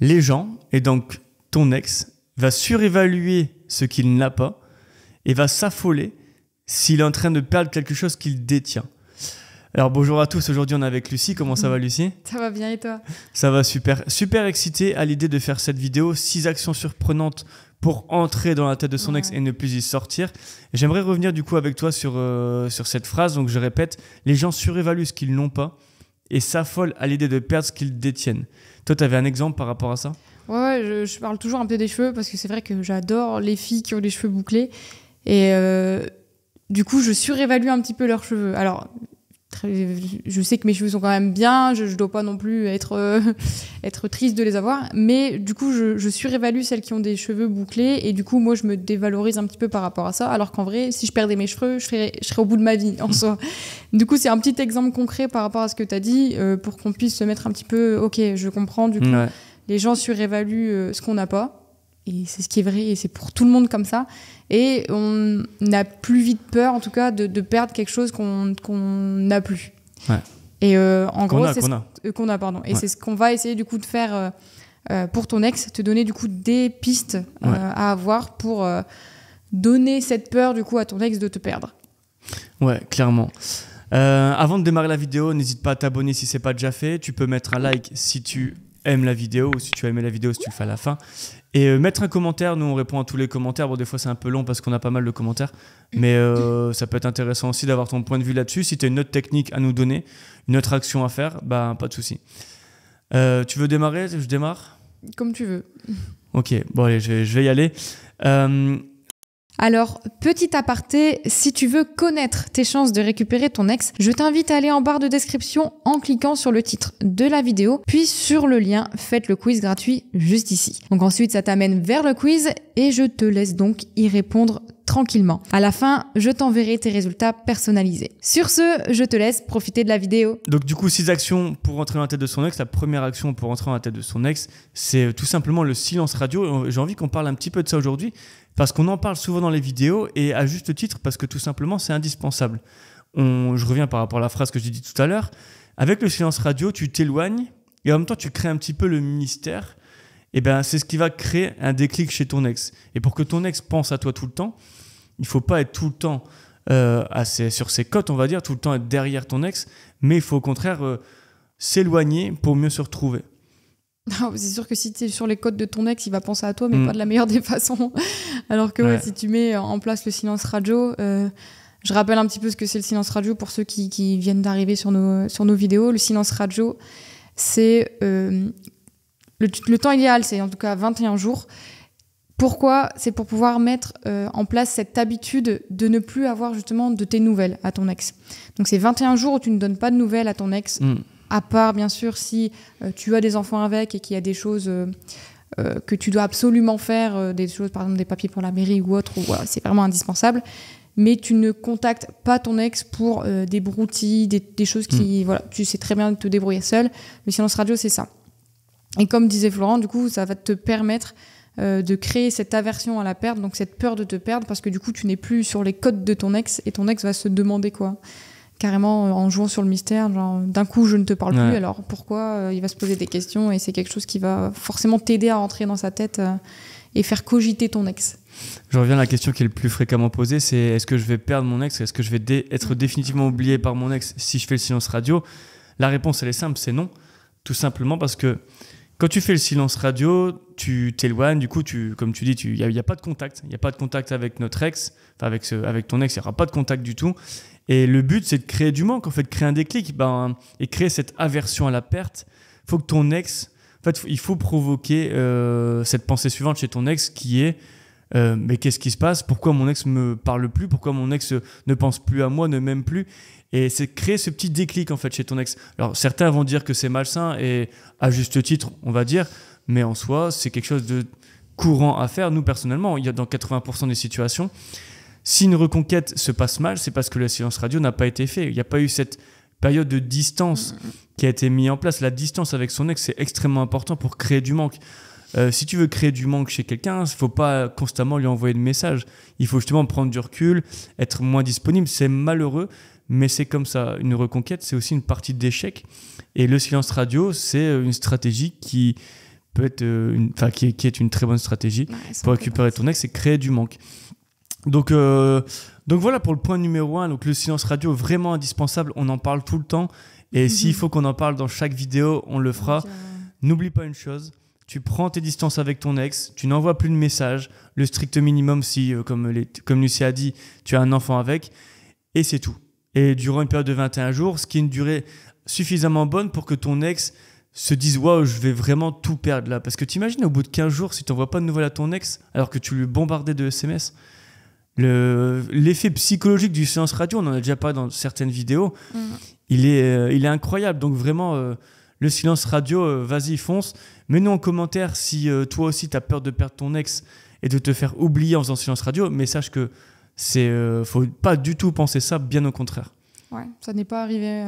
Les gens, et donc ton ex, va surévaluer ce qu'il n'a pas et va s'affoler s'il est en train de perdre quelque chose qu'il détient. Alors bonjour à tous, aujourd'hui on est avec Lucie. Comment ça va, Lucie? Ça va bien et toi? Ça va super. Super excité à l'idée de faire cette vidéo. 6 actions surprenantes pour entrer dans la tête de son ex et ne plus y sortir. Et j'aimerais revenir du coup avec toi sur cette phrase. Donc je répète, les gens surévaluent ce qu'ils n'ont pas et s'affolent à l'idée de perdre ce qu'ils détiennent. Toi, tu avais un exemple par rapport à ça? Ouais, je parle toujours un peu des cheveux parce que c'est vrai que j'adore les filles qui ont les cheveux bouclés. Et du coup, je surévalue un petit peu leurs cheveux. Alors, je sais que mes cheveux sont quand même bien, je dois pas non plus être triste de les avoir, mais du coup je surévalue celles qui ont des cheveux bouclés et du coup moi je me dévalorise un petit peu par rapport à ça, alors qu'en vrai si je perdais mes cheveux je serais au bout de ma vie en soi. Du coup c'est un petit exemple concret par rapport à ce que tu as dit pour qu'on puisse se mettre un petit peu ok, je comprends du coup. Ouais. Les gens surévaluent ce qu'on n'a pas. Et c'est ce qui est vrai, et c'est pour tout le monde comme ça. Et on a plus vite peur, en tout cas, de perdre quelque chose qu'on n'a plus. Ouais. Et en gros, c'est qu'on a. Pardon. Et c'est ce qu'on va essayer du coup de faire pour ton ex, te donner du coup des pistes à avoir pour donner cette peur du coup à ton ex de te perdre. Ouais, clairement. Avant de démarrer la vidéo, n'hésite pas à t'abonner si c'est pas déjà fait. Tu peux mettre un like si tu aimes la vidéo ou si tu as aimé la vidéo, si tu le fais à la fin. Et mettre un commentaire, nous on répond à tous les commentaires. Bon, des fois c'est un peu long parce qu'on a pas mal de commentaires, mais ça peut être intéressant aussi d'avoir ton point de vue là-dessus. Si tu as une autre technique à nous donner, une autre action à faire, bah pas de souci. Tu veux démarrer? Je démarre? Comme tu veux. Ok, bon allez, je vais y aller. Alors, petit aparté, si tu veux connaître tes chances de récupérer ton ex, je t'invite à aller en barre de description en cliquant sur le titre de la vidéo, puis sur le lien « Faites le quiz gratuit » juste ici. Donc ensuite, ça t'amène vers le quiz et je te laisse donc y répondre tranquillement. À la fin, je t'enverrai tes résultats personnalisés. Sur ce, je te laisse profiter de la vidéo. Donc du coup, 6 actions pour rentrer dans la tête de son ex. La première action pour rentrer dans la tête de son ex, c'est tout simplement le silence radio. J'ai envie qu'on parle un petit peu de ça aujourd'hui parce qu'on en parle souvent dans les vidéos et à juste titre parce que tout simplement, c'est indispensable. Je reviens par rapport à la phrase que j'ai dit tout à l'heure. Avec le silence radio, tu t'éloignes et en même temps, tu crées un petit peu le mystère. Et ben, c'est ce qui va créer un déclic chez ton ex. Et pour que ton ex pense à toi tout le temps, il ne faut pas être tout le temps sur ses côtes, on va dire, tout le temps être derrière ton ex, mais il faut au contraire s'éloigner pour mieux se retrouver. C'est sûr que si tu es sur les côtes de ton ex, il va penser à toi, mais pas de la meilleure des façons. Alors que si tu mets en place le silence radio, je rappelle un petit peu ce que c'est le silence radio pour ceux qui viennent d'arriver sur nos vidéos. Le silence radio, c'est le temps idéal, c'est en tout cas 21 jours. Pourquoi? C'est pour pouvoir mettre en place cette habitude de ne plus avoir justement de tes nouvelles à ton ex. Donc c'est 21 jours où tu ne donnes pas de nouvelles à ton ex, à part bien sûr si tu as des enfants avec et qu'il y a des choses que tu dois absolument faire, des choses par exemple des papiers pour la mairie ou autre, où voilà, c'est vraiment indispensable. Mais tu ne contactes pas ton ex pour des broutilles, des choses qui... Voilà, tu sais très bien te débrouiller seul. Le silence radio, c'est ça. Et comme disait Florent, du coup, ça va te permettre de créer cette aversion à la perte, donc cette peur de te perdre, parce que du coup, tu n'es plus sur les côtes de ton ex et ton ex va se demander quoi. Carrément, en jouant sur le mystère, genre d'un coup, je ne te parle plus, alors pourquoi? Il va se poser des questions et c'est quelque chose qui va forcément t'aider à rentrer dans sa tête et faire cogiter ton ex. Je reviens à la question qui est le plus fréquemment posée, c'est est-ce que je vais perdre mon ex? Est-ce que je vais être définitivement oublié par mon ex si je fais le silence radio? La réponse, elle est simple, c'est non. Tout simplement parce que quand tu fais le silence radio, tu t'éloignes, du coup, comme tu dis, il n'y a pas de contact. Il n'y a pas de contact avec notre ex, enfin avec ton ex, il n'y aura pas de contact du tout. Et le but, c'est de créer du manque, en fait, de créer un déclic et créer cette aversion à la perte. Il faut que ton ex, en fait, il faut provoquer cette pensée suivante chez ton ex qui est mais qu'est-ce qui se passe? Pourquoi mon ex me parle plus? Pourquoi mon ex ne pense plus à moi, ne m'aime plus? Et c'est créer ce petit déclic en fait chez ton ex. Alors certains vont dire que c'est malsain et à juste titre, on va dire, mais en soi, c'est quelque chose de courant à faire. Nous personnellement, il y a dans 80% des situations, si une reconquête se passe mal, c'est parce que le silence radio n'a pas été fait. Il n'y a pas eu cette période de distance qui a été mise en place. La distance avec son ex, c'est extrêmement important pour créer du manque. Si tu veux créer du manque chez quelqu'un, il ne faut pas constamment lui envoyer de messages. Il faut justement prendre du recul, être moins disponible. C'est malheureux, mais c'est comme ça. Une reconquête, c'est aussi une partie d'échec. Et le silence radio, c'est une stratégie qui peut être qui est une très bonne stratégie pour récupérer ton ex et créer du manque. Donc voilà pour le point numéro 1. Donc le silence radio, vraiment indispensable. On en parle tout le temps. Et s'il faut qu'on en parle dans chaque vidéo, on le fera. N'oublie pas une chose. Tu prends tes distances avec ton ex. Tu n'envoies plus de messages. Le strict minimum si, comme Lucie a dit, tu as un enfant avec. Et c'est tout. Et durant une période de 21 jours, ce qui est une durée suffisamment bonne pour que ton ex se dise « Waouh, je vais vraiment tout perdre là ». Parce que t'imagines, au bout de 15 jours, si tu n'envoies pas de nouvelles à ton ex, alors que tu lui bombardais de SMS, l'effet psychologique du silence radio, on en a déjà parlé dans certaines vidéos, il est incroyable. Donc vraiment, le silence radio, vas-y, fonce. Mets-nous en commentaire si toi aussi tu as peur de perdre ton ex et de te faire oublier en faisant silence radio, mais sache que faut pas du tout penser ça, bien au contraire. Ouais, ça n'est pas arrivé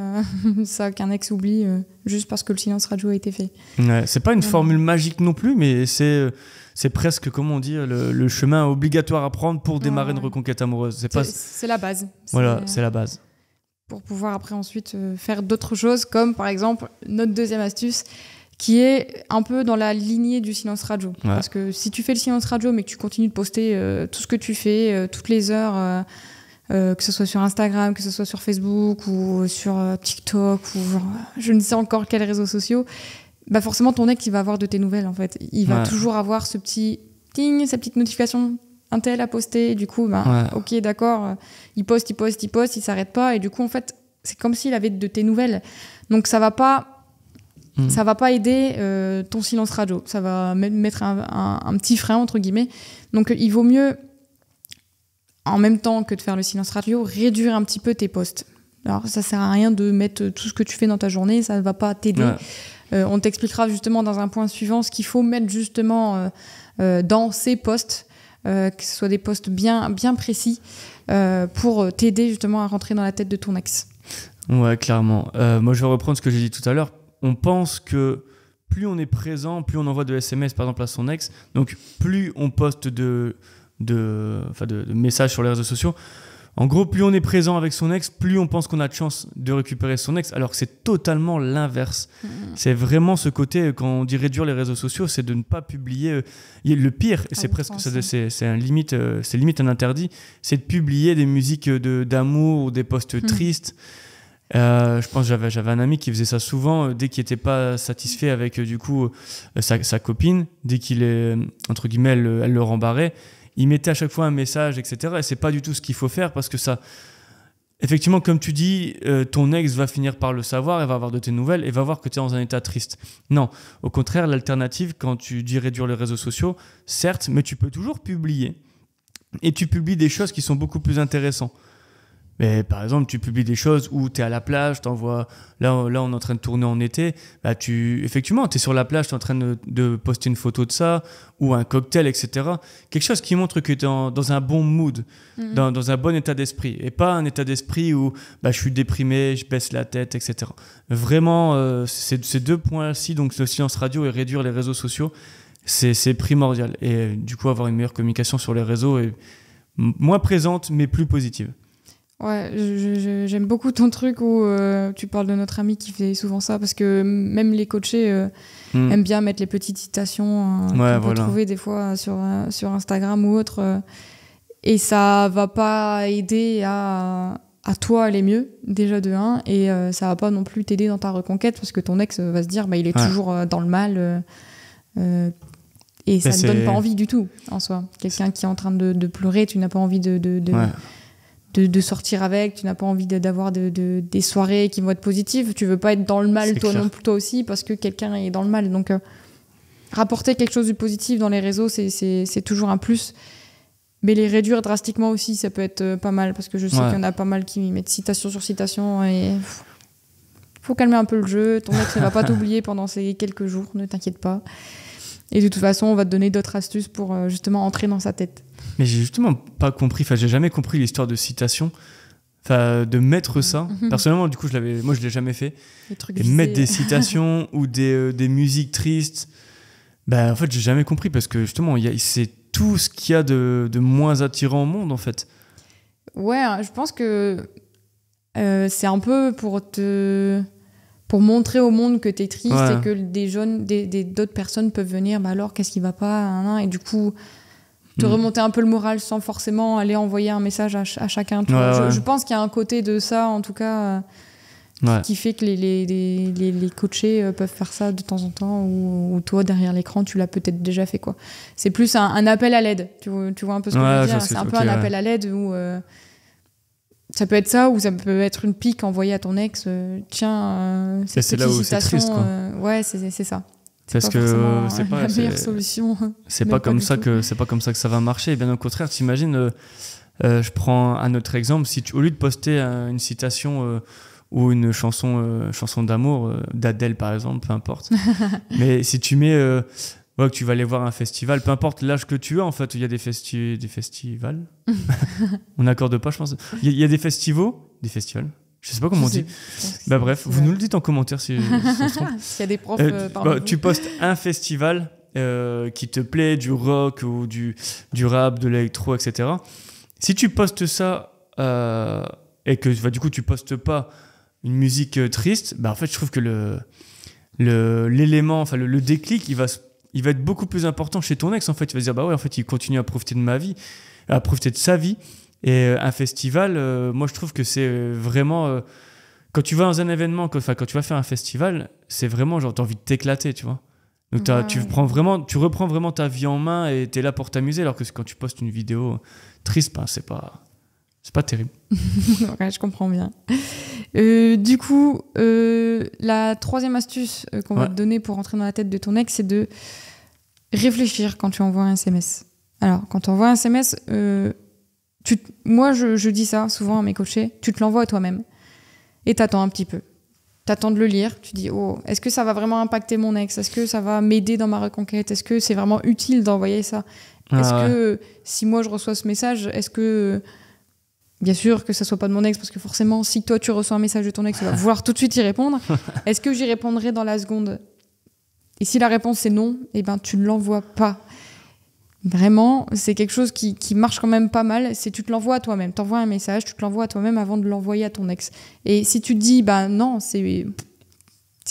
ça qu'un ex oublie juste parce que le silence radio a été fait. Ouais, c'est pas une formule magique non plus, mais c'est presque, comment on dit, le chemin obligatoire à prendre pour démarrer une reconquête amoureuse. C'est la base. Voilà, c'est la base. Pour pouvoir après ensuite faire d'autres choses, comme par exemple notre deuxième astuce, qui est un peu dans la lignée du silence radio. Ouais. Parce que si tu fais le silence radio, mais que tu continues de poster tout ce que tu fais, toutes les heures, que ce soit sur Instagram, que ce soit sur Facebook ou sur TikTok, ou je ne sais encore quels réseaux sociaux, bah forcément ton ex il va avoir de tes nouvelles en fait. Il va toujours avoir ce petit ting, cette petite notification, un tel a posté, et du coup ok d'accord, il poste, il s'arrête pas, et du coup en fait c'est comme s'il avait de tes nouvelles. Donc ça va pas aider ton silence radio, ça va mettre un petit frein entre guillemets. Donc il vaut mieux, en même temps que de faire le silence radio, réduire un petit peu tes posts. Alors ça sert à rien de mettre tout ce que tu fais dans ta journée, ça ne va pas t'aider. On t'expliquera justement dans un point suivant ce qu'il faut mettre justement dans ces posts, que ce soit des posts bien précis pour t'aider justement à rentrer dans la tête de ton ex. Ouais, clairement. Moi je vais reprendre ce que j'ai dit tout à l'heure. On pense que plus on est présent, plus on envoie de SMS par exemple à son ex, donc plus on poste de messages sur les réseaux sociaux. En gros, plus on est présent avec son ex, plus on pense qu'on a de chance de récupérer son ex, alors que c'est totalement l'inverse. C'est vraiment ce côté, quand on dit réduire les réseaux sociaux, c'est de ne pas publier. Le pire, c'est presque ça, c'est limite un interdit, c'est de publier des musiques d'amour ou des posts tristes. Je pense que j'avais un ami qui faisait ça souvent dès qu'il n'était pas satisfait avec sa copine, dès qu'il est entre guillemets elle le rembarrait, il mettait à chaque fois un message, etc. Et c'est pas du tout ce qu'il faut faire, parce que ça, effectivement, comme tu dis, ton ex va finir par le savoir, elle va avoir de tes nouvelles et va voir que tu es dans un état triste. Non, au contraire, l'alternative, quand tu dis réduire les réseaux sociaux, certes, mais tu peux toujours publier, et tu publies des choses qui sont beaucoup plus intéressantes. Mais par exemple, tu publies des choses où tu es à la plage, t'envoies. Là, on est en train de tourner en été. Bah, effectivement, tu es sur la plage, tu es en train de poster une photo de ça, ou un cocktail, etc. Quelque chose qui montre que tu es dans un bon mood, dans un bon état d'esprit. Et pas un état d'esprit où je suis déprimé, je baisse la tête, etc. Vraiment, ces deux points-ci, donc le silence radio et réduire les réseaux sociaux, c'est primordial. Et du coup, avoir une meilleure communication sur les réseaux est moins présente, mais plus positive. Ouais, j'aime beaucoup ton truc où tu parles de notre ami qui fait souvent ça, parce que même les coachés aiment bien mettre les petites citations qu'on peut trouver des fois sur Instagram ou autre, et ça va pas aider à toi aller mieux déjà de 1, et ça va pas non plus t'aider dans ta reconquête, parce que ton ex va se dire il est toujours dans le mal, et ça ne donne pas envie du tout en soi. Quelqu'un qui est en train de pleurer, tu n'as pas envie de sortir avec, tu n'as pas envie d'avoir des soirées qui vont être positives, tu veux pas être dans le mal toi aussi, parce que quelqu'un est dans le mal. Donc rapporter quelque chose de positif dans les réseaux, c'est toujours un plus, mais les réduire drastiquement aussi, ça peut être pas mal, parce que je sais qu'il y en a pas mal qui mettent citation sur citation, et faut calmer un peu le jeu. Ton ex ne va pas t'oublier pendant ces quelques jours, ne t'inquiète pas, et de toute façon on va te donner d'autres astuces pour justement entrer dans sa tête. Mais j'ai justement pas compris, j'ai jamais compris l'histoire de citation, de mettre ça. Personnellement, du coup, je l'ai jamais fait. Et mettre des citations ou des musiques tristes, en fait, j'ai jamais compris, parce que justement, c'est tout ce qu'il y a de moins attirant au monde, en fait. Ouais, je pense que c'est un peu pour pour montrer au monde que t'es triste et que d'autres personnes peuvent venir, bah alors qu'est-ce qui va pas, et du coup te remonter un peu le moral sans forcément aller envoyer un message à chacun. Je pense qu'il y a un côté de ça, en tout cas, qui fait que les coachés peuvent faire ça de temps en temps, ou toi, derrière l'écran, tu l'as peut-être déjà fait, quoi. C'est plus un appel à l'aide, tu vois un peu ce que je veux dire. C'est un peu un appel à l'aide où... ça peut être ça, ou ça peut être une pique envoyée à ton ex. Tiens, c'est là où c'est triste, quoi. Ouais, c'est ça. Parce que c'est pas la meilleure solution. C'est pas comme ça que ça va marcher. Et bien au contraire, t'imagines, je prends un autre exemple. Si au lieu de poster une citation ou une chanson d'amour d'Adèle par exemple, peu importe. Mais si tu mets que tu vas aller voir un festival, peu importe l'âge que tu as, en fait, il y a des festivals. On n'accorde pas, je pense. Il y a des festivals. Je sais pas comment on dit. Bref, vous nous le dites en commentaire si on se trompe. S'il y a des profs tu postes un festival qui te plaît, du rock ou du rap, de l'électro, etc. Si tu postes ça et que du coup tu postes pas une musique triste, en fait je trouve que l'élément, enfin le déclic, il va être beaucoup plus important chez ton ex. En fait, tu vas se dire en fait il continue à profiter de ma vie, à profiter de sa vie. Et un festival, moi je trouve que c'est vraiment quand tu vas dans un événement, quand tu vas faire un festival, c'est vraiment genre t'as envie de t'éclater, tu vois. Donc tu reprends vraiment ta vie en main et t'es là pour t'amuser, alors que quand tu postes une vidéo triste, c'est pas terrible. Ouais, je comprends bien. Du coup, la troisième astuce qu'on va te donner pour rentrer dans la tête de ton ex, c'est de réfléchir quand tu envoies un SMS. Alors, quand tu envoies un SMS, moi je dis ça souvent à mes coachés, tu te l'envoies à toi-même et t'attends un petit peu. T'attends de le lire, tu dis est-ce que ça va vraiment impacter mon ex ? Est-ce que ça va m'aider dans ma reconquête ? Est-ce que c'est vraiment utile d'envoyer ça ? Est-ce que si moi je reçois ce message, est-ce que... Bien sûr que ça soit pas de mon ex, parce que forcément, si toi tu reçois un message de ton ex, tu vas vouloir tout de suite y répondre. Est-ce que j'y répondrai dans la seconde ? Et si la réponse est non, tu ne l'envoies pas. Vraiment, c'est quelque chose qui marche quand même pas mal. C'est tu te l'envoies à toi-même. Tu envoies un message, tu te l'envoies à toi-même avant de l'envoyer à ton ex. Et si tu te dis, non, c'est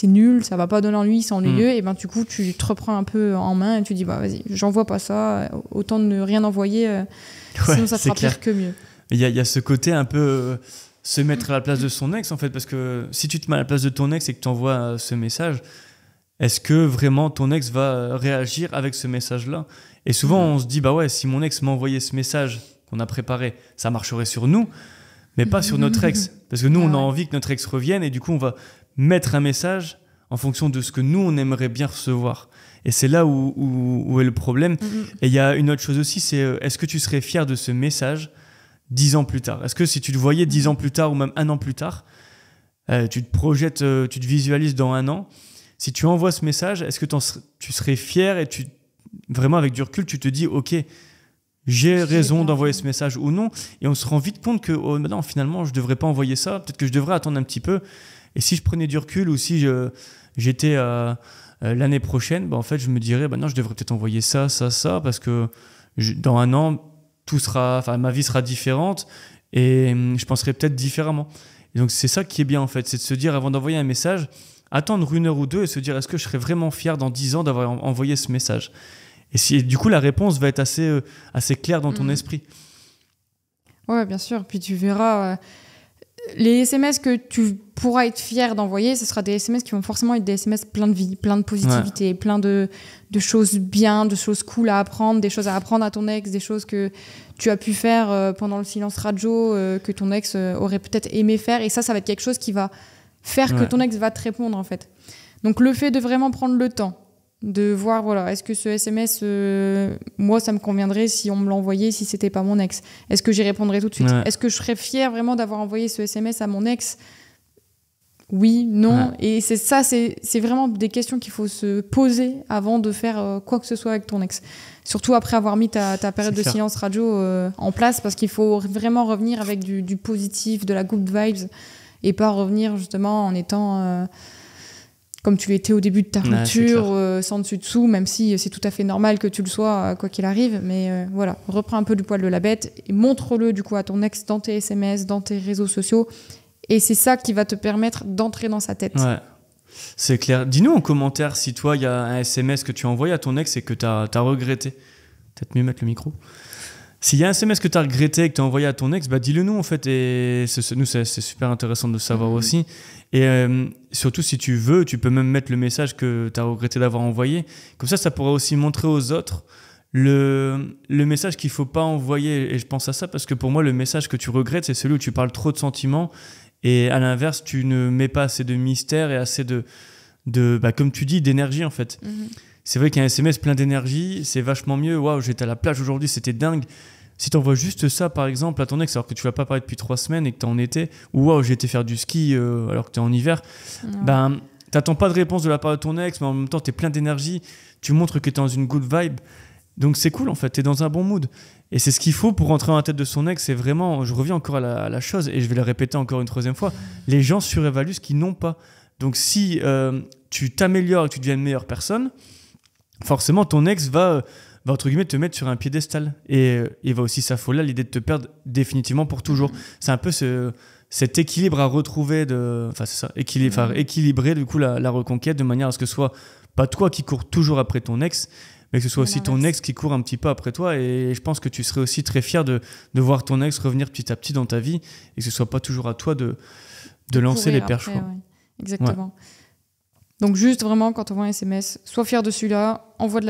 nul, ça va pas donner ennui, c'est ennuyeux, et du coup, tu te reprends un peu en main et tu dis, vas-y, j'envoie pas ça, autant de ne rien envoyer, sinon ça fera pire que mieux. Il y a ce côté un peu se mettre à la place de son ex, en fait, parce que si tu te mets à la place de ton ex et que tu envoies ce message, est-ce que vraiment ton ex va réagir avec ce message-là ? Et souvent, on se dit, si mon ex m'envoyait ce message qu'on a préparé, ça marcherait sur nous, mais pas sur notre ex. Parce que nous, on a envie que notre ex revienne, et du coup, on va mettre un message en fonction de ce que nous, on aimerait bien recevoir. Et c'est là où est le problème. Et il y a une autre chose aussi, c'est est-ce que tu serais fier de ce message 10 ans plus tard ? Est-ce que si tu te voyais 10 ans plus tard ou même 1 an plus tard, tu te projettes, tu te visualises dans 1 an, si tu envoies ce message, est-ce que tu serais fier et vraiment avec du recul, tu te dis ok, j'ai raison d'envoyer ce message ou non ? Et on se rend vite compte que non, finalement, je ne devrais pas envoyer ça, peut-être que je devrais attendre un petit peu. Et si je prenais du recul ou si j'étais l'année prochaine, en fait, je me dirais non, je devrais peut-être envoyer ça, parce que dans 1 an, ma vie sera différente et je penserai peut-être différemment. Et donc c'est ça qui est bien, en fait, c'est de se dire avant d'envoyer un message, attendre 1 heure ou 2 et se dire est-ce que je serais vraiment fier dans 10 ans d'avoir envoyé ce message ? Et du coup la réponse va être assez claire dans ton esprit. Ouais, bien sûr. Puis tu verras les SMS que tu pourras être fier d'envoyer, ce sera des SMS qui vont forcément être des SMS plein de vie, plein de positivité, plein de choses bien, de choses cool à apprendre, des choses à apprendre à ton ex, des choses que tu as pu faire pendant le silence radio, que ton ex aurait peut-être aimé faire. Et ça va être quelque chose qui va faire que ton ex va te répondre, en fait. Donc le fait de vraiment prendre le temps de voir, est-ce que ce SMS, moi, ça me conviendrait si on me l'envoyait, si c'était pas mon ex ? Est-ce que j'y répondrais tout de suite ? Est-ce que je serais fière vraiment d'avoir envoyé ce SMS à mon ex ? Oui, non. Et c'est vraiment des questions qu'il faut se poser avant de faire quoi que ce soit avec ton ex. Surtout après avoir mis ta période de silence radio en place, parce qu'il faut vraiment revenir avec du positif, de la good vibes, et pas revenir justement en étant... comme tu l'étais au début de ta rupture, sans dessus-dessous, même si c'est tout à fait normal que tu le sois, quoi qu'il arrive. Mais reprends un peu du poil de la bête et montre-le du coup à ton ex dans tes SMS, dans tes réseaux sociaux. Et c'est ça qui va te permettre d'entrer dans sa tête. C'est clair. Dis-nous en commentaire si toi, il y a un SMS que tu as envoyé à ton ex et que tu as regretté. Peut-être mieux mettre le micro. S'il y a un SMS que tu as regretté et que tu as envoyé à ton ex, bah dis-le nous en fait. Et nous, c'est super intéressant de le savoir aussi. Et surtout, si tu veux, tu peux même mettre le message que tu as regretté d'avoir envoyé. Comme ça pourra aussi montrer aux autres le message qu'il ne faut pas envoyer. Et je pense à ça parce que pour moi, le message que tu regrettes, c'est celui où tu parles trop de sentiments. Et à l'inverse, tu ne mets pas assez de mystère et assez de comme tu dis, d'énergie en fait. C'est vrai qu'un SMS plein d'énergie, c'est vachement mieux. Waouh, j'étais à la plage aujourd'hui, c'était dingue. Si tu envoies juste ça, par exemple, à ton ex, alors que tu vas pas parler depuis 3 semaines et que tu es en été, ou waouh, j'ai été faire du ski alors que tu es en hiver, t'attends pas de réponse de la part de ton ex, mais en même temps, tu es plein d'énergie, tu montres que tu es dans une good vibe. Donc c'est cool en fait, tu es dans un bon mood. Et c'est ce qu'il faut pour rentrer dans la tête de son ex. C'est vraiment, je reviens encore à la chose, et je vais le répéter encore une 3e fois, les gens surévaluent ce qu'ils n'ont pas. Donc si tu t'améliores et que tu deviens une meilleure personne, forcément ton ex va entre guillemets te mettre sur un piédestal. Et il va aussi s'affoler à l'idée de te perdre définitivement pour toujours. C'est un peu cet équilibre à retrouver, c'est ça, équilibrer du coup la reconquête de manière à ce que ce soit pas toi qui cours toujours après ton ex, mais que ce soit aussi ton ex qui court un petit peu après toi. Et je pense que tu serais aussi très fier de voir ton ex revenir petit à petit dans ta vie et que ce soit pas toujours à toi de lancer les perches. Ouais. Exactement. Ouais. Donc juste vraiment, quand on voit un SMS, sois fier de celui-là, envoie de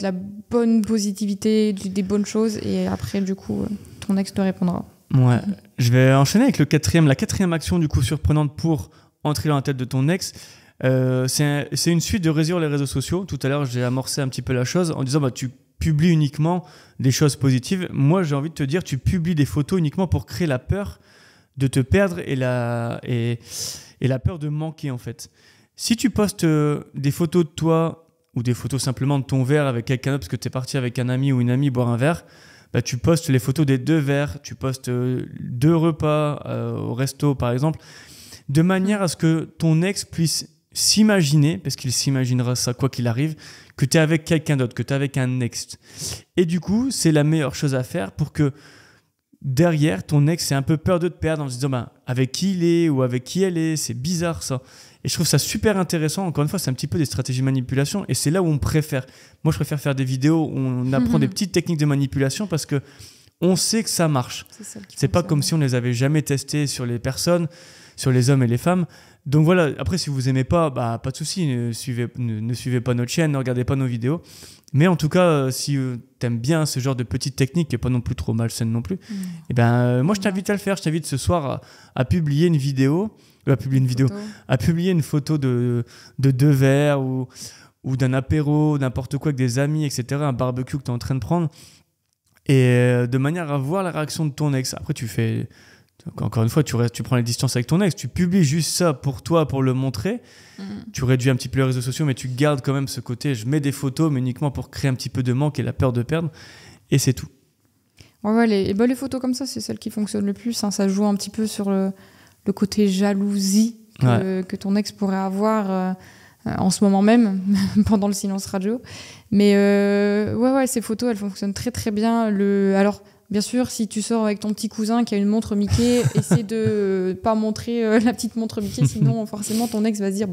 la bonne positivité, des bonnes choses, et après du coup, ton ex te répondra. Ouais. Je vais enchaîner avec la 4e action du coup surprenante pour entrer dans la tête de ton ex. C'est une suite de réduire les réseaux sociaux. Tout à l'heure, j'ai amorcé un petit peu la chose en disant tu publies uniquement des choses positives. Moi, j'ai envie de te dire, tu publies des photos uniquement pour créer la peur de te perdre et la peur de manquer en fait. Si tu postes des photos de toi ou des photos simplement de ton verre avec quelqu'un d'autre parce que tu es parti avec un ami ou une amie boire un verre, tu postes les photos des 2 verres, tu postes 2 repas au resto par exemple, de manière à ce que ton ex puisse s'imaginer, parce qu'il s'imaginera ça quoi qu'il arrive, que tu es avec quelqu'un d'autre, que tu es avec un ex. Et du coup, c'est la meilleure chose à faire pour que derrière, ton ex ait un peu peur de te perdre en se disant avec qui il est ou avec qui elle est, c'est bizarre ça. Et je trouve ça super intéressant. Encore une fois, c'est un petit peu des stratégies de manipulation et c'est là où on préfère. Moi, je préfère faire des vidéos où on apprend des petites techniques de manipulation parce que on sait que ça marche. C'est pas comme si on les avait jamais testées sur les personnes, sur les hommes et les femmes. Donc voilà, après si vous aimez pas, pas de souci, ne suivez pas notre chaîne, ne regardez pas nos vidéos. Mais en tout cas, si t'aimes bien ce genre de petites techniques, qui n'est pas non plus trop malsaine non plus, moi je t'invite à le faire. Je t'invite ce soir à publier une vidéo, à publier une photo de 2 verres ou d'un apéro, n'importe quoi avec des amis, etc. Un barbecue que tu es en train de prendre. Et de manière à voir la réaction de ton ex. Après, encore une fois, tu prends les distances avec ton ex, tu publies juste ça pour toi, pour le montrer. Tu réduis un petit peu les réseaux sociaux, mais tu gardes quand même ce côté, je mets des photos, mais uniquement pour créer un petit peu de manque et la peur de perdre. Et c'est tout. Ouais, les photos comme ça, c'est celles qui fonctionnent le plus. Hein. Ça joue un petit peu sur le côté jalousie que ton ex pourrait avoir en ce moment même, pendant le silence radio. Mais ces photos, elles fonctionnent très très bien. Alors, bien sûr, si tu sors avec ton petit cousin qui a une montre Mickey, essaie de pas montrer la petite montre Mickey, sinon forcément ton ex va se dire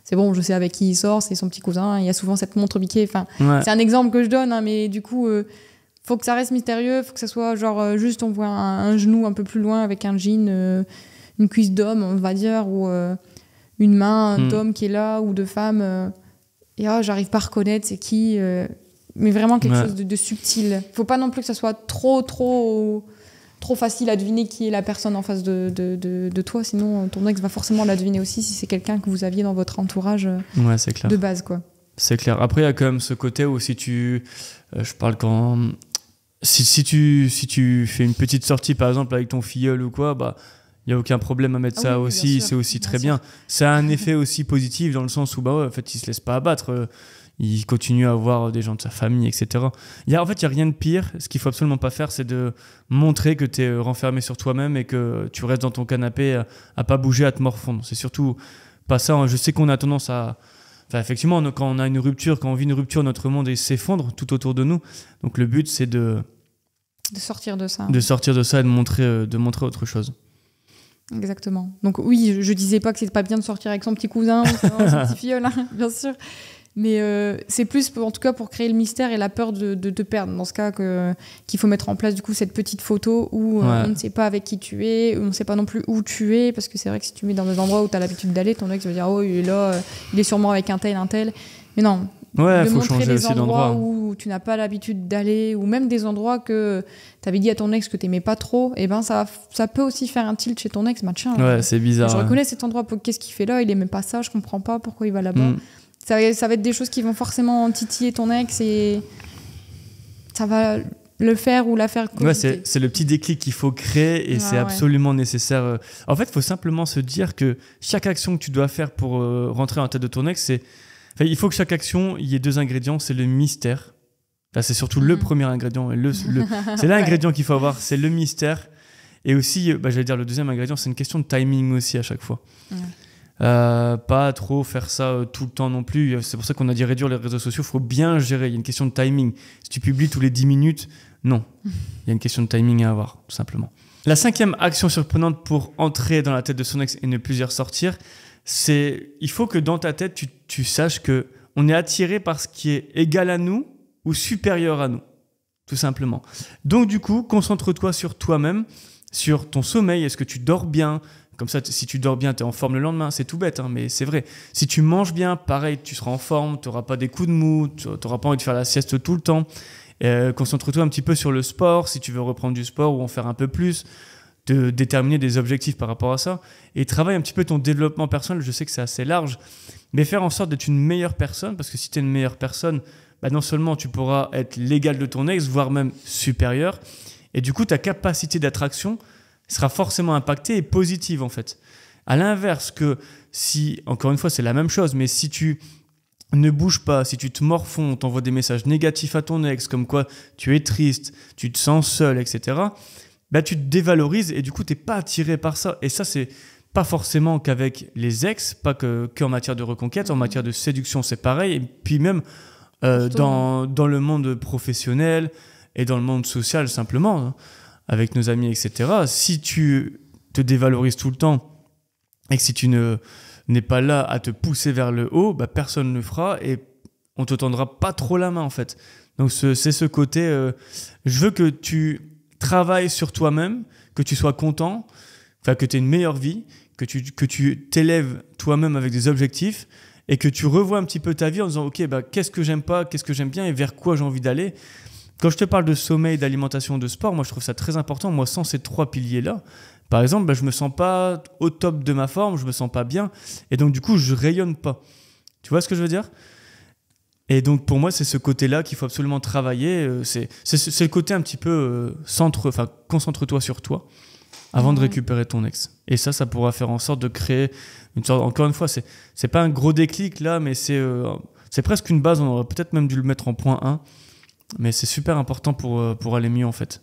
c'est bon, je sais avec qui il sort, c'est son petit cousin, il y a souvent cette montre Mickey. Enfin, c'est un exemple que je donne, hein, mais du coup, faut que ça reste mystérieux, faut que ça soit genre juste on voit un genou un peu plus loin avec un jean, une cuisse d'homme, on va dire, ou une main d'homme qui est là ou de femme. Et j'arrive pas à reconnaître c'est qui. Mais vraiment quelque chose de subtil. Faut pas non plus que ça soit trop facile à deviner qui est la personne en face de toi, sinon ton ex va forcément la deviner aussi si c'est quelqu'un que vous aviez dans votre entourage c'est clair. de base, quoi. C'est clair. Après, il y a quand même ce côté où si tu... je parle quand... Si tu fais une petite sortie, par exemple, avec ton filleul ou quoi, il n'y a aucun problème à mettre ça aussi. C'est aussi très bien. Ça a un effet aussi positif dans le sens où en fait, il ne se laisse pas abattre. Il continue à voir des gens de sa famille, etc. En fait, il n'y a rien de pire. Ce qu'il ne faut absolument pas faire, c'est de montrer que tu es renfermé sur toi-même et que tu restes dans ton canapé à ne pas bouger, à te morfondre. C'est surtout pas ça. Je sais qu'on a tendance à... Enfin, effectivement, quand on a une rupture, quand on vit une rupture, notre monde s'effondre tout autour de nous. Donc le but, c'est de sortir de ça. De sortir de ça et de montrer autre chose. Exactement. Donc oui, je disais pas que c'était pas bien de sortir avec son petit cousin ou son petit filleul, hein, bien sûr. Mais c'est plus, en tout cas, pour créer le mystère et la peur de te perdre. Dans ce cas, qu'il faut mettre en place du coup cette petite photo où on ne sait pas avec qui tu es, où on ne sait pas non plus où tu es, parce que c'est vrai que si tu mets dans des endroits où tu as l'habitude d'aller, ton ex va dire oh il est là, il est sûrement avec un tel. Mais non. Ouais, de faut montrer changer des aussi endroits d'endroit. où tu n'as pas l'habitude d'aller, ou même des endroits que tu avais dit à ton ex que tu n'aimais pas trop, et ben ça peut aussi faire un tilt chez ton ex. Tiens, Ouais, c'est bizarre. je reconnais cet endroit, qu'est-ce qu'il fait là, il aimait pas ça, je comprends pas pourquoi il va là-bas. Ça va être des choses qui vont forcément titiller ton ex et ça va le faire ou la faire cogiter. Ouais, c'est le petit déclic qu'il faut créer et c'est absolument nécessaire. En fait, il faut simplement se dire que chaque action que tu dois faire pour rentrer dans la tête de ton ex, il faut que chaque action, il y ait 2 ingrédients, c'est le mystère. Là, c'est surtout le premier ingrédient. C'est l'ingrédient qu'il faut avoir, c'est le mystère. Et aussi, j'allais dire le deuxième ingrédient, c'est une question de timing aussi à chaque fois. Pas trop faire ça tout le temps non plus. C'est pour ça qu'on a dit réduire les réseaux sociaux. Il faut bien gérer. Il y a une question de timing. Si tu publies tous les 10 minutes, non. Il y a une question de timing à avoir, tout simplement. La 5e action surprenante pour entrer dans la tête de son ex et ne plus y ressortir, c'est il faut que dans ta tête, tu saches qu'on est attiré par ce qui est égal à nous ou supérieur à nous, tout simplement. Donc du coup, concentre-toi sur toi-même, sur ton sommeil. Est-ce que tu dors bien ? Comme ça, si tu dors bien, tu es en forme le lendemain. C'est tout bête, hein, mais c'est vrai. Si tu manges bien, pareil, tu seras en forme, tu n'auras pas des coups de mou, tu n'auras pas envie de faire la sieste tout le temps. Concentre-toi un petit peu sur le sport, si tu veux reprendre du sport ou en faire un peu plus, de déterminer des objectifs par rapport à ça. Et travaille un petit peu ton développement personnel. Je sais que c'est assez large, mais faire en sorte d'être une meilleure personne, parce que si tu es une meilleure personne, non seulement tu pourras être l'égal de ton ex, voire même supérieur, et du coup, ta capacité d'attraction sera forcément impactée et positive en fait. À l'inverse que si, encore une fois, c'est la même chose, mais si tu ne bouges pas, si tu te morfonds, t'envoies des messages négatifs à ton ex, comme quoi tu es triste, tu te sens seul, etc., tu te dévalorises et du coup, tu n'es pas attiré par ça. Et ça, c'est pas forcément qu'avec les ex, pas qu'en matière de reconquête, en matière de séduction, c'est pareil. Et puis même dans le monde professionnel et dans le monde social, simplement, hein, avec nos amis, etc. Si tu te dévalorises tout le temps et que si tu n'es pas là à te pousser vers le haut, personne ne le fera et on ne te tendra pas trop la main en fait. Donc c'est ce côté, je veux que tu travailles sur toi-même, que tu sois content, que tu aies une meilleure vie, que tu t'élèves toi-même avec des objectifs et que tu revois un petit peu ta vie en disant ok, qu'est-ce que j'aime pas, qu'est-ce que j'aime bien et vers quoi j'ai envie d'aller. Quand je te parle de sommeil, d'alimentation, de sport, moi je trouve ça très important. Moi, sans ces 3 piliers-là, par exemple, je me sens pas au top de ma forme, je me sens pas bien, et donc du coup, je rayonne pas. Tu vois ce que je veux dire ? Et donc pour moi, c'est ce côté-là qu'il faut absolument travailler. C'est le côté un petit peu concentre-toi sur toi avant de récupérer ton ex. Et ça pourra faire en sorte de créer une sorte. Encore une fois, c'est pas un gros déclic là, mais c'est presque une base. On aurait peut-être même dû le mettre en point 1. Mais c'est super important pour aller mieux en fait.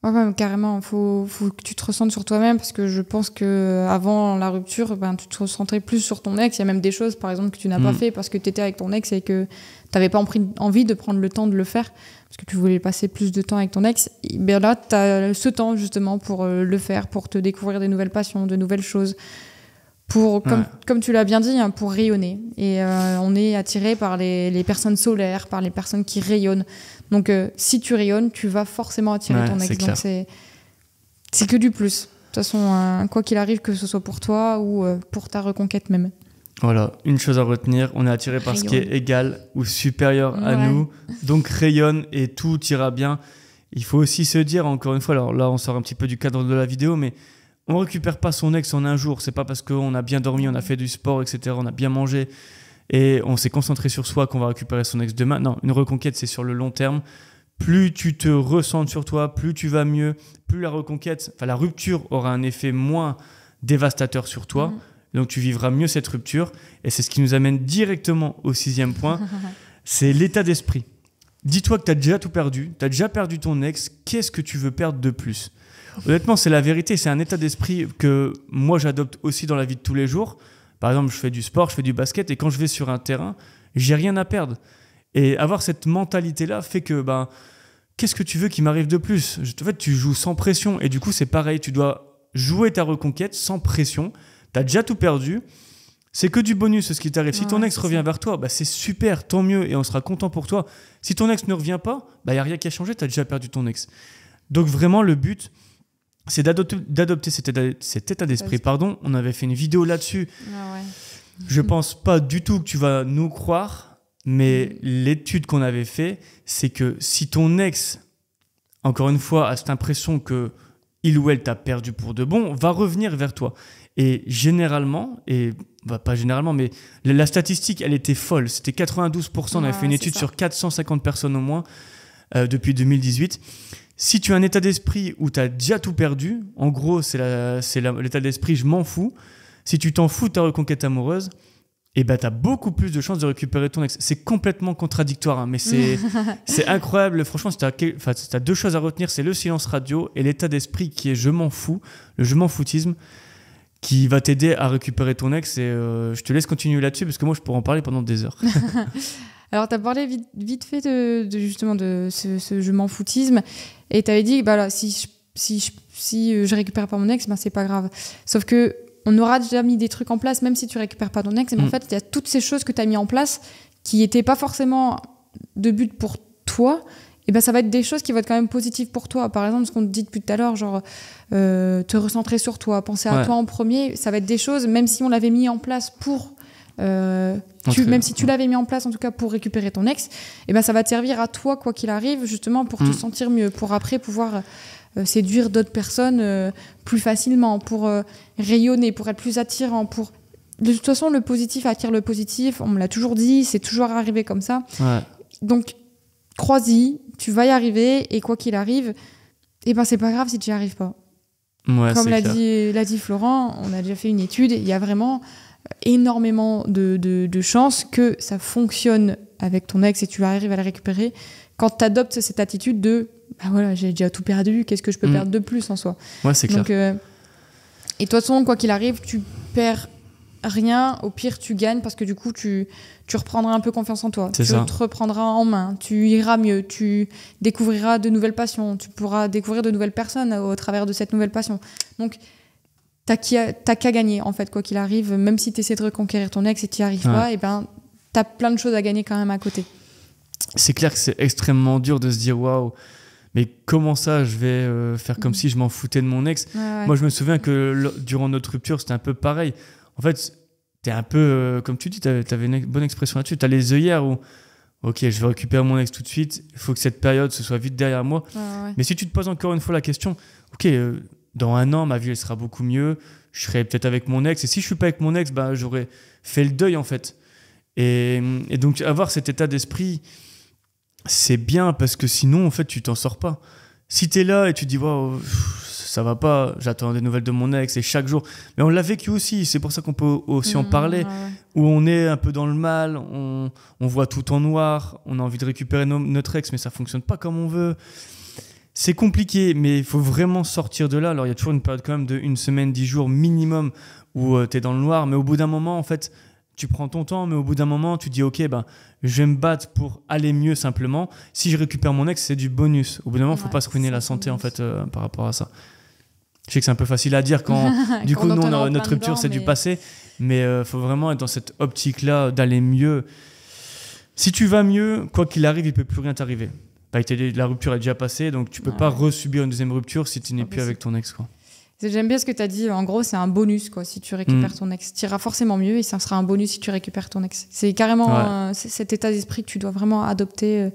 Ouais, carrément, faut que tu te ressentes sur toi-même parce que je pense qu'avant la rupture, tu te recentrais plus sur ton ex. Il y a même des choses, par exemple, que tu n'as pas fait parce que tu étais avec ton ex et que tu n'avais pas envie de prendre le temps de le faire parce que tu voulais passer plus de temps avec ton ex. Et là, tu as ce temps justement pour le faire, pour te découvrir des nouvelles passions, de nouvelles choses. Comme tu l'as bien dit, hein, pour rayonner. Et on est attiré par les personnes solaires, par les personnes qui rayonnent. Donc, si tu rayonnes, tu vas forcément attirer ton ex. Donc, c'est que du plus. De toute façon, quoi qu'il arrive, que ce soit pour toi ou pour ta reconquête même. Voilà, une chose à retenir, on est attiré par ce qui est égal ou supérieur à nous. Donc, rayonne et tout ira bien. Il faut aussi se dire, encore une fois, alors là, on sort un petit peu du cadre de la vidéo, mais on ne récupère pas son ex en un jour. C'est pas parce qu'on a bien dormi, on a fait du sport, etc., on a bien mangé et on s'est concentré sur soi qu'on va récupérer son ex demain. Non, une reconquête, c'est sur le long terme. Plus tu te ressens sur toi, plus tu vas mieux, plus la rupture aura un effet moins dévastateur sur toi. Donc tu vivras mieux cette rupture. Et c'est ce qui nous amène directement au 6e point. C'est l'état d'esprit. Dis-toi que tu as déjà tout perdu. Tu as déjà perdu ton ex. Qu'est-ce que tu veux perdre de plus ? Honnêtement, c'est la vérité. C'est un état d'esprit que moi, j'adopte aussi dans la vie de tous les jours. Par exemple, je fais du sport, je fais du basket. Et quand je vais sur un terrain, j'ai rien à perdre. Et avoir cette mentalité-là fait que, qu'est-ce que tu veux qu'il m'arrive de plus ? En fait, tu joues sans pression. Et du coup, c'est pareil. Tu dois jouer ta reconquête sans pression. Tu as déjà tout perdu. C'est que du bonus ce qui t'arrive. Si ton ex revient vers toi, c'est super, tant mieux, et on sera content pour toi. Si ton ex ne revient pas, il n'y a rien qui a changé, tu as déjà perdu ton ex. Donc vraiment, le but, c'est d'adopter cet état d'esprit. Pardon, on avait fait une vidéo là-dessus. Je pense pas du tout que tu vas nous croire, mais l'étude qu'on avait fait, c'est que si ton ex, encore une fois, a cette impression que il ou elle t'a perdu pour de bon, va revenir vers toi. Et généralement, pas généralement, mais la statistique, elle était folle. C'était 92%. On avait fait une étude sur 450 personnes au moins depuis 2018. Si tu as un état d'esprit où tu as déjà tout perdu, en gros, c'est l'état d'esprit « je m'en fous ». Si tu t'en fous de ta reconquête amoureuse, tu as beaucoup plus de chances de récupérer ton ex. C'est complètement contradictoire, mais c'est incroyable. Franchement, si tu as deux choses à retenir, c'est le silence radio et l'état d'esprit qui est « je m'en fous », le « je m'en foutisme », qui va t'aider à récupérer ton ex. Et je te laisse continuer là-dessus parce que moi, je pourrais en parler pendant des heures. Alors, tu as parlé vite fait justement de ce je m'en foutisme et tu avais dit si je récupère pas mon ex, c'est pas grave. Sauf que on aura déjà mis des trucs en place, même si tu récupères pas ton ex. Mais en fait, il y a toutes ces choses que tu as mis en place qui n'étaient pas forcément de but pour toi. Et ça va être des choses qui vont être quand même positives pour toi. Par exemple, ce qu'on te dit depuis tout à l'heure, genre te recentrer sur toi, penser à toi en premier, ça va être des choses, même si on l'avait mis en place pour... même si tu l'avais mis en place en tout cas pour récupérer ton ex, ça va te servir à toi quoi qu'il arrive, justement pour te sentir mieux, pour après pouvoir séduire d'autres personnes plus facilement, pour rayonner, pour être plus attirant, pour... De toute façon, le positif attire le positif, on me l'a toujours dit, c'est toujours arrivé comme ça. Donc crois-y, tu vas y arriver, et quoi qu'il arrive, c'est pas grave si tu n'y arrives pas. Comme l'a dit Florent, on a déjà fait une étude, il y a vraiment énormément de chances que ça fonctionne avec ton ex et tu arrives à le récupérer quand tu adoptes cette attitude de j'ai déjà tout perdu, qu'est-ce que je peux perdre de plus en soi. C'est clair. Donc, et de toute façon, quoi qu'il arrive, tu perds rien, au pire tu gagnes parce que du coup tu reprendras un peu confiance en toi, te reprendras en main, tu iras mieux, tu découvriras de nouvelles passions, tu pourras découvrir de nouvelles personnes au travers de cette nouvelle passion. Donc t'as qu'à gagner en fait, quoi qu'il arrive, même si tu essaies de reconquérir ton ex et tu n'y arrives pas, t'as plein de choses à gagner quand même à côté. C'est clair que c'est extrêmement dur de se dire waouh, mais comment ça je vais faire comme si je m'en foutais de mon ex. Moi je me souviens que durant notre rupture c'était un peu pareil. En fait, t'es un peu, comme tu dis, t'avais une bonne expression là-dessus, t'as les œillères où, ok, je vais récupérer mon ex tout de suite, il faut que cette période se soit vite derrière moi. Mais si tu te poses encore une fois la question, ok, dans 1 an, ma vie elle sera beaucoup mieux, je serai peut-être avec mon ex, et si je suis pas avec mon ex, j'aurais fait le deuil en fait. Et donc avoir cet état d'esprit, c'est bien parce que sinon, en fait, tu t'en sors pas. Si t'es là et tu te dis, waouh, ça va pas, j'attends des nouvelles de mon ex et chaque jour. Mais on l'a vécu aussi, c'est pour ça qu'on peut aussi en parler, où on est un peu dans le mal, on voit tout en noir, on a envie de récupérer notre ex, mais ça fonctionne pas comme on veut. C'est compliqué, mais il faut vraiment sortir de là. Alors, il y a toujours une période quand même de 1 semaine, 10 jours minimum où tu es dans le noir, mais au bout d'un moment, en fait, tu prends ton temps, mais au bout d'un moment, tu dis, ok, je vais me battre pour aller mieux simplement. Si je récupère mon ex, c'est du bonus. Au bout d'un moment, il ne faut pas se ruiner la santé en fait, par rapport à ça. Je sais que c'est un peu facile à dire quand, du coup, nous, notre rupture, c'est du passé, mais il faut vraiment être dans cette optique-là d'aller mieux. Si tu vas mieux, quoi qu'il arrive, il ne peut plus rien t'arriver. La rupture est déjà passée, donc tu ne peux pas resubir une deuxième rupture si tu n'es plus avec ton ex, quoi. J'aime bien ce que tu as dit. En gros, c'est un bonus quoi, si tu récupères ton ex. Tu iras forcément mieux et ça sera un bonus si tu récupères ton ex. C'est carrément cet état d'esprit que tu dois vraiment adopter.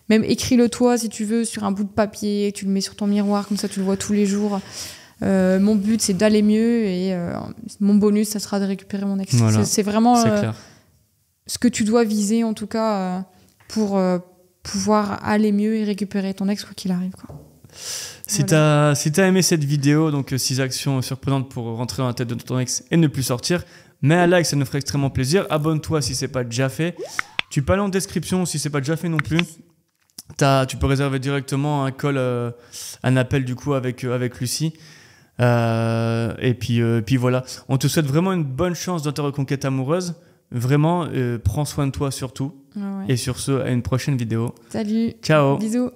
Même écris-le toi si tu veux sur un bout de papier, tu le mets sur ton miroir, comme ça tu le vois tous les jours. Mon but, c'est d'aller mieux et mon bonus, ça sera de récupérer mon ex. Voilà. C'est vraiment ce que tu dois viser, en tout cas, pour pouvoir aller mieux et récupérer ton ex, quoi qu'il arrive, quoi. Si t'as aimé cette vidéo, donc 6 actions surprenantes pour rentrer dans la tête de ton ex et ne plus sortir, mets un like, ça nous ferait extrêmement plaisir. Abonne-toi si c'est pas déjà fait. Tu peux aller en description si c'est pas déjà fait non plus. Tu peux réserver directement un call, un appel du coup avec Lucie. Et puis voilà. On te souhaite vraiment une bonne chance dans ta reconquête amoureuse. Vraiment, prends soin de toi surtout. Et sur ce, à une prochaine vidéo. Salut. Ciao. Bisous.